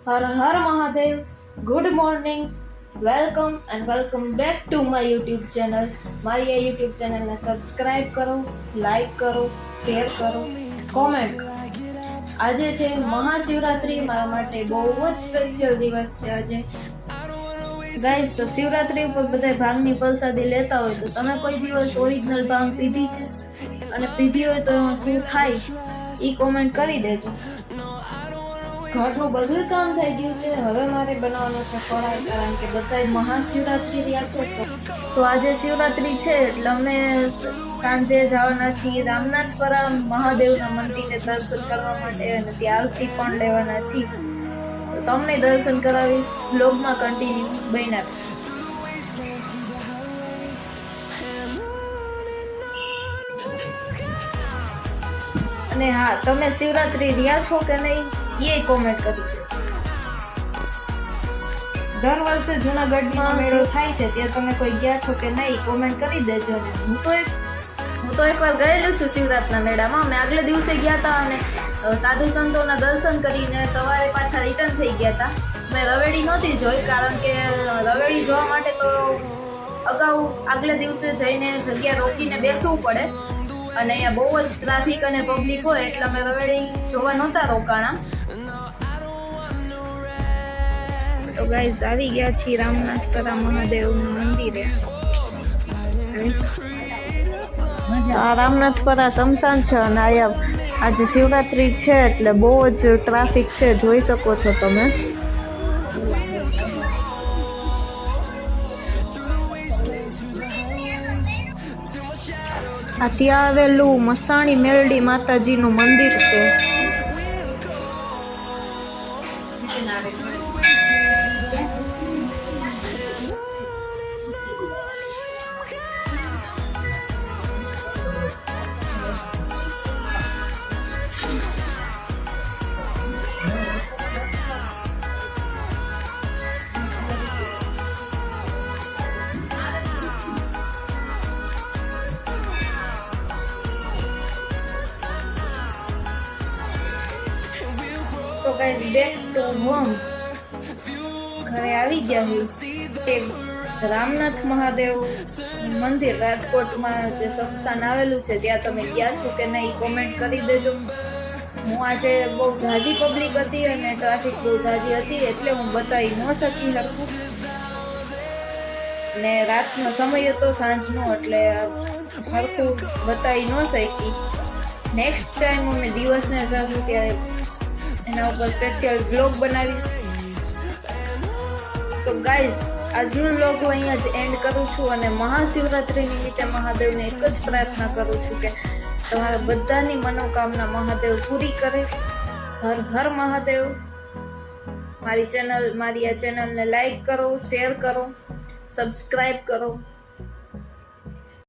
Har Har Mahadev. Good morning, welcome and welcome back to my YouTube channel. મારી આ YouTube ચેનલને subscribe કરો, લાઈક કરો, શેર કરો, કોમેન્ટ કરો. આજે છે મહાશિવરાત્રિ. મારા માટે બહુ જ સ્પેશિયલ દિવસ છે આજે. ગાઈસ, તો શિવરાત્રિ ઉપર બધા ભાંગની પ્રસાદી લેતા હોય તો તમે કોઈ દિવસ ઓરિજિનલ ભાંગ પીધી છે? અને પીધી હોય તો શું થાય એ કોમેન્ટ કરી દેજો. ઘરનું બધું કામ થઈ ગયું છે, હવે મારે બનાવવાનો છે ફરાળ, કારણ કે બધા મહાશિવરાત્રિ રહ્યા છે. તો આજે શિવરાત્રિ છે એટલે અમે સાંજે જવાના છીએ રામનાથપરા મહાદેવના મંદિરે દર્શન કરવા માટે, અને ત્યાં આરતી પણ લેવાના છીએ. તો તમને દર્શન કરાવીશ, બ્લોગમાં કન્ટિન્યુ બન્યા. અને હા, તમે શિવરાત્રિ રહ્યા છો કે નહીં એ કોમેન્ટ કરી દો. દર વર્ષે જૂનાગઢમાં મેળો થાય છે, ત્યાં તમે કોઈ ગયા છો કે નહીં કોમેન્ટ કરી દેજો. હું તો એકવાર ગયેલું છું શિવરાત્રિના મેળામાં. અમે આગલે દિવસે ગયા હતા અને સાધુ સંતોના દર્શન કરીને સવારે પાછા રિટર્ન થઈ ગયા હતા. મેં રવેડી નહોતી જોઈ, કારણ કે રવેડી જોવા માટે તો અગાઉ આગલે દિવસે જઈને જગ્યા રોકીને બેસવું પડે, અને અહીંયા બહુ જ ટ્રાફિક અને પબ્લિક હોય એટલે અમે રવેડી જોવા નહોતા રોકાણા. તો ગાઈઝ, આવી ગયા છીએ રામનાથપરા મહાદેવના મંદિરે. આ રામનાથપરા શમશાન છે, અને અહીંયા આજે શિવરાત્રિ છે એટલે બહુ જ ટ્રાફિક છે, જોઈ શકો છો તમે. આ ત્યાં આવેલું મસાણી મેરડી માતાજીનું મંદિર છે. તો ગાઈઝ, બેક ટુ હોમ. ઘરે આવી ગયા છે. રામનાથ મહાદેવ મંદિર રાજકોટમાં જે શમશાન આવેલું છે ત્યાં તમે ગયા છો કે નહીં કોમેન્ટ કરી દેજો. હું આજે બહુ ઝાઝી પબ્લિક હતી અને ટ્રાફિક બહુ ઝાઝી હતી એટલે હું બતાવી ન શકી લખું, ને રાતનો સમય હતો સાંજનો એટલે સરખું બતાવી ન શકી. નેક્સ્ટ ટાઈમ અમે દિવસને જાશું ત્યારે એના ઉપર સ્પેશિયલ બ્લોગ બનાવીશ. તો ગાઈઝ, આજનો બ્લોગ હું અહીંયા જ એન્ડ કરું છું, અને મહાશિવરાત્રિ નિમિત્તે મહાદેવને એક જ પ્રાર્થના કરું છું કે તમારા બધાની મનોકામના મહાદેવ પૂરી કરે. હર હર મહાદેવ. મારી આ ચેનલને લાઈક કરો, શેર કરો, સબસ્ક્રાઈબ કરો.